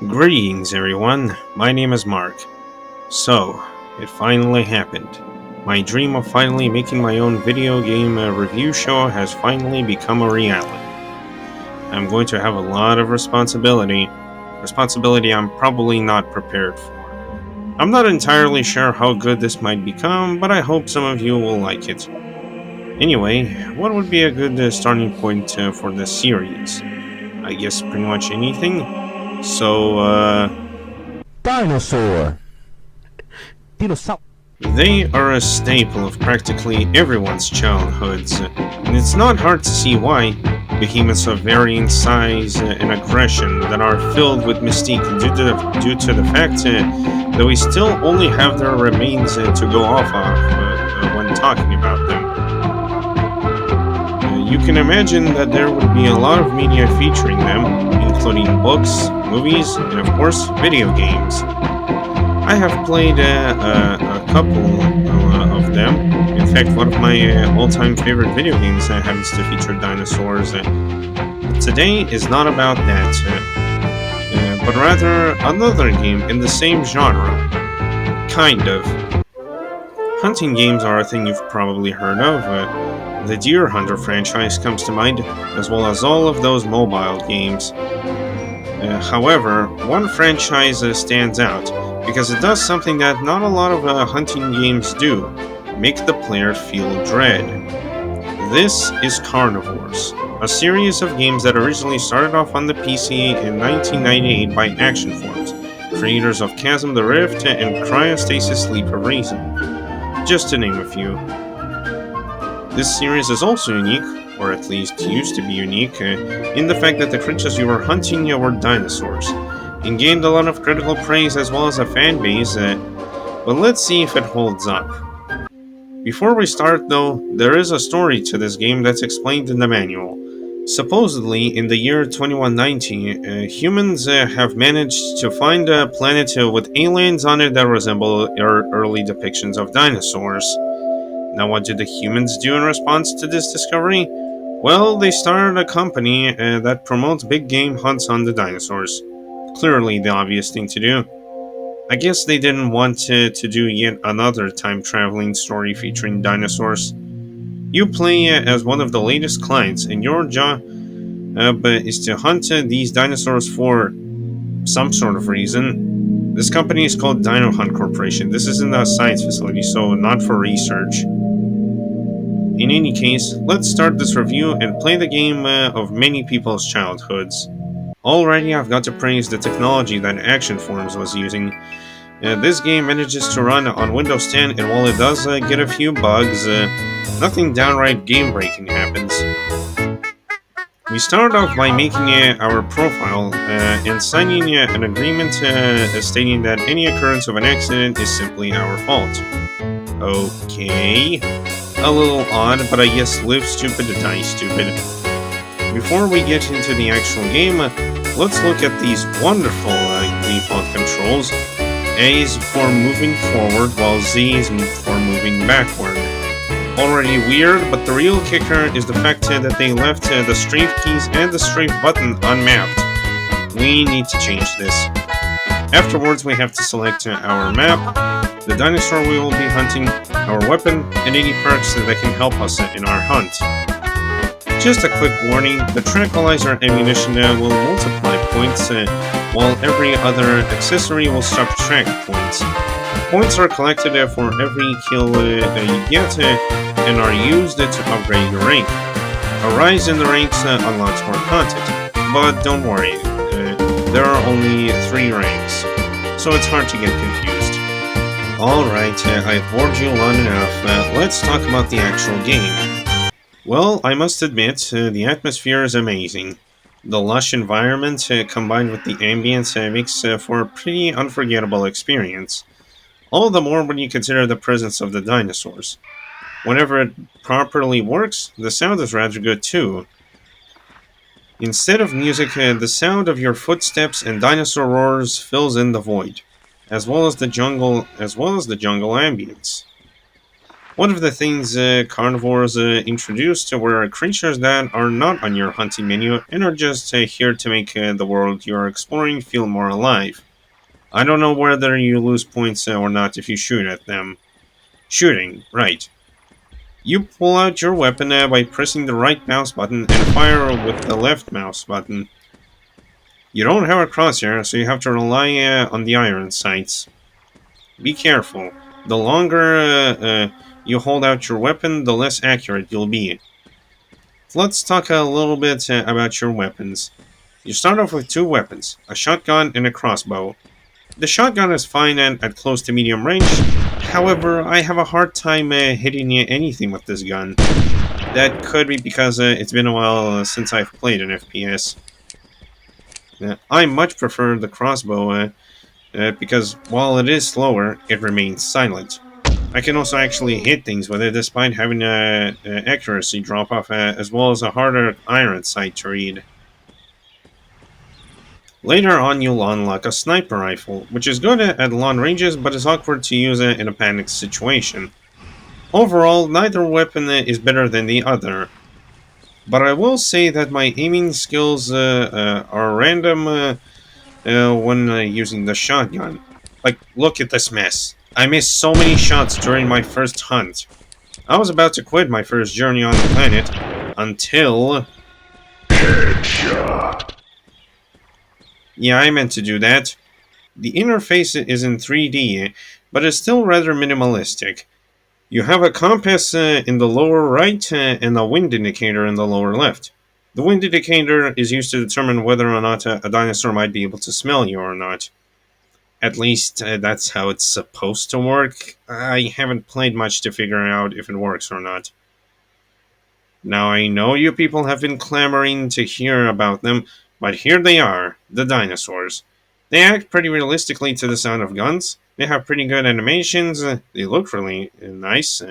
Greetings, everyone. My name is Mark. So, it finally happened. My dream of finally making my own video game review show has finally become a reality. I'm going to have a lot of responsibility I'm probably not prepared for. I'm not entirely sure how good this might become, but I hope some of you will like it. Anyway, what would be a good starting point for this series? I guess pretty much anything. So, Dinosaur. Dinosaur. they are a staple of practically everyone's childhoods, and it's not hard to see why. Behemoths of varying size and aggression that are filled with mystique due to the fact that we still only have their remains to go off of when talking about them. You can imagine that there would be a lot of media featuring them, including books, movies, and of course, video games. I have played a couple of them. In fact, one of my all-time favorite video games happens to feature dinosaurs. But today is not about that, but rather another game in the same genre. Kind of. Hunting games are a thing you've probably heard of. The Deer Hunter franchise comes to mind, as well as all of those mobile games. However, one franchise stands out because it does something that not a lot of hunting games do: make the player feel dread. This is Carnivores, a series of games that originally started off on the PC in 1998 by Action Forms, creators of Chasm the Rift and Cryostasis Leap of Reason, just to name a few. This series is also unique, or at least used to be unique, in the fact that the creatures you were hunting were dinosaurs, and gained a lot of critical praise as well as a fan base, but let's see if it holds up. Before we start though, there is a story to this game that's explained in the manual. Supposedly, in the year 2190, humans have managed to find a planet with aliens on it that resemble early depictions of dinosaurs. Now, what did the humans do in response to this discovery? Well, they started a company that promotes big game hunts on the dinosaurs. Clearly the obvious thing to do. I guess they didn't want to do yet another time-traveling story featuring dinosaurs. You play as one of the latest clients, and your job is to hunt these dinosaurs for some sort of reason. This company is called Dino Hunt Corporation. This isn't a science facility, so not for research. In any case, let's start this review and play the game of many people's childhoods. Already I've got to praise the technology that Action Forms was using. This game manages to run on Windows 10, and while it does get a few bugs, nothing downright game-breaking happens. We start off by making our profile and signing an agreement stating that any occurrence of an accident is simply our fault. Okay. A little odd, but I guess live stupid to die stupid. Before we get into the actual game, let's look at these wonderful default controls. A is for moving forward, while Z is for moving backward. Already weird, but the real kicker is the fact that they left the strafe keys and the strafe button unmapped. We need to change this. Afterwards, we have to select our map, the dinosaur we will be hunting, our weapon, and any perks that can help us in our hunt. Just a quick warning, the tranquilizer ammunition will multiply points, while every other accessory will subtract points. Points are collected for every kill you get, and are used to upgrade your rank. A rise in the ranks unlocks more content, but don't worry, there are only 3 ranks, so it's hard to get confused. Alright, I've bored you long enough, let's talk about the actual game. Well, I must admit, the atmosphere is amazing. The lush environment combined with the ambience makes for a pretty unforgettable experience. All the more when you consider the presence of the dinosaurs. Whenever it properly works, the sound is rather good too. Instead of music, the sound of your footsteps and dinosaur roars fills in the void, as well as the jungle ambience. One of the things carnivores introduced were creatures that are not on your hunting menu and are just here to make the world you're exploring feel more alive. I don't know whether you lose points or not if you shoot at them. Shooting, right. You pull out your weapon by pressing the right mouse button and fire with the left mouse button. You don't have a crosshair, so you have to rely on the iron sights. Be careful. The longer you hold out your weapon, the less accurate you'll be. Let's talk a little bit about your weapons. You start off with two weapons, a shotgun and a crossbow. The shotgun is fine at close to medium range, however, I have a hard time hitting anything with this gun. That could be because it's been a while since I've played an FPS. I much prefer the crossbow because while it is slower, it remains silent. I can also actually hit things with it despite having a accuracy drop off as well as a harder iron sight to read. Later on you'll unlock a sniper rifle, which is good at long ranges but is awkward to use in a panic situation. Overall, neither weapon is better than the other, but I will say that my aiming skills are random when using the shotgun. Like, look at this mess. I missed so many shots during my first hunt. I was about to quit my first journey on the planet until... Yeah, I meant to do that. The interface is in 3D, but is still rather minimalistic. You have a compass in the lower right and a wind indicator in the lower left. The wind indicator is used to determine whether or not a dinosaur might be able to smell you or not. At least that's how it's supposed to work. I haven't played much to figure out if it works or not. Now I know you people have been clamoring to hear about them, but here they are, the dinosaurs. They act pretty realistically to the sound of guns. They have pretty good animations. They look really nice.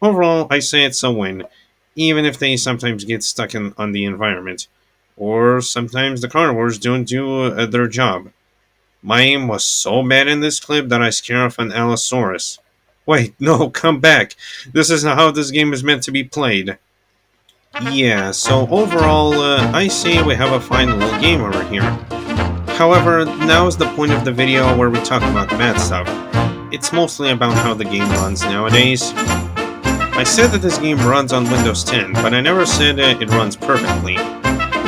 Overall, I say it's a win, even if they sometimes get stuck on the environment. Or sometimes the carnivores don't do their job. My aim was so bad in this clip that I scare off an Allosaurus. Wait, no, come back. This isn't how this game is meant to be played. Yeah, so overall, I say we have a fine little game over here. However, now is the point of the video where we talk about bad stuff. It's mostly about how the game runs nowadays. I said that this game runs on Windows 10, but I never said it runs perfectly.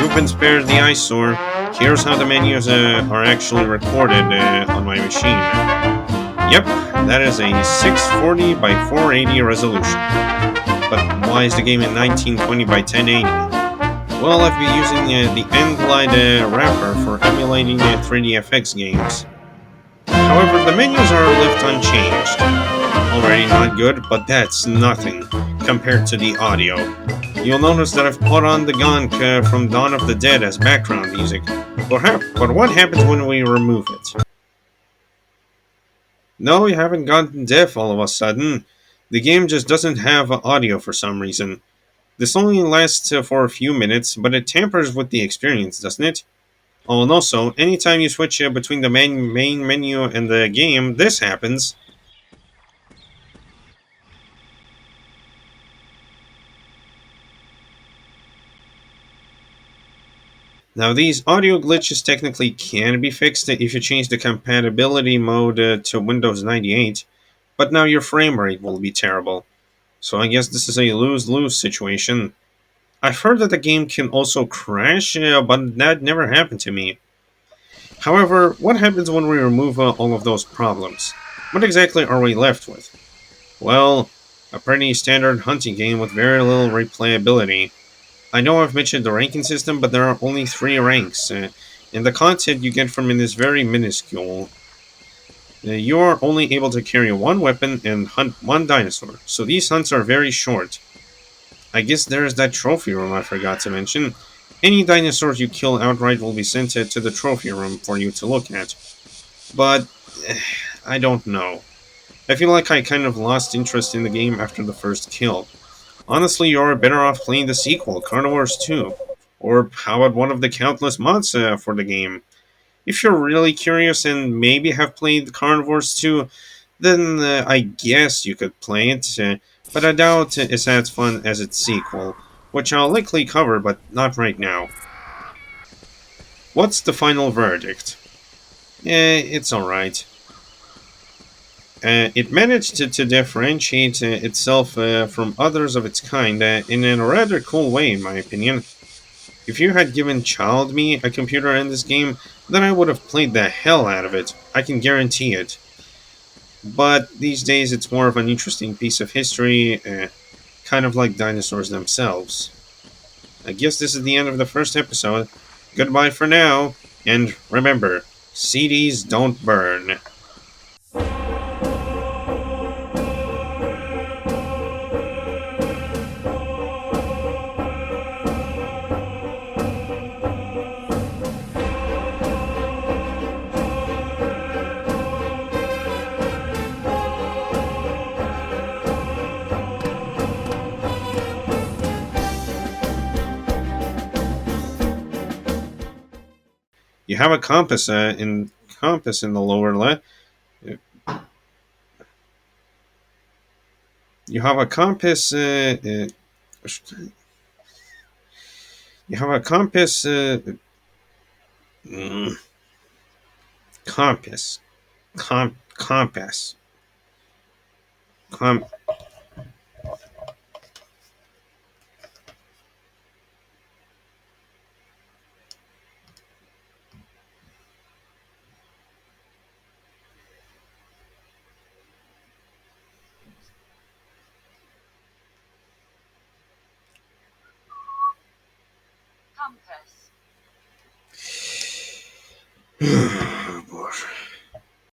You've been spared the eyesore. Here's how the menus are actually recorded on my machine. Yep, that is a 640 by 480 resolution. But why is the game in 1920 by 1080? Well, I've been using the N-Glide wrapper for emulating 3DFX games. However, the menus are left unchanged. Already not good, but that's nothing compared to the audio. You'll notice that I've put on the gonk from Dawn of the Dead as background music. But what happens when we remove it? No, you haven't gotten deaf all of a sudden. The game just doesn't have audio for some reason. This only lasts for a few minutes, but it tampers with the experience, doesn't it? Oh, and also, anytime you switch between the main menu and the game, this happens. Now, these audio glitches technically can be fixed if you change the compatibility mode to Windows 98, but now your frame rate will be terrible. So I guess this is a lose-lose situation. I've heard that the game can also crash, but that never happened to me. However, what happens when we remove all of those problems? What exactly are we left with? Well, a pretty standard hunting game with very little replayability. I know I've mentioned the ranking system, but there are only 3 ranks, and the content you get from it is very minuscule. You are only able to carry one weapon and hunt one dinosaur, so these hunts are very short. I guess there's that trophy room I forgot to mention. Any dinosaurs you kill outright will be sent to the trophy room for you to look at. But, I don't know. I feel like I kind of lost interest in the game after the first kill. Honestly, you're better off playing the sequel, Carnivores 2. Or how about one of the countless mods for the game? If you're really curious and maybe have played Carnivores 2, then I guess you could play it. but I doubt it's as fun as its sequel, which I'll likely cover, but not right now. What's the final verdict? It's alright. It managed to differentiate itself from others of its kind in a rather cool way, in my opinion. If you had given child me a computer in this game, then I would have played the hell out of it. I can guarantee it. But these days, it's more of an interesting piece of history, kind of like dinosaurs themselves. I guess this is the end of the first episode. Goodbye for now, and remember, CDs don't burn. You have a compass in the lower left. You have a compass. You have a compass. Mm, compass. Compass. Com- Compass.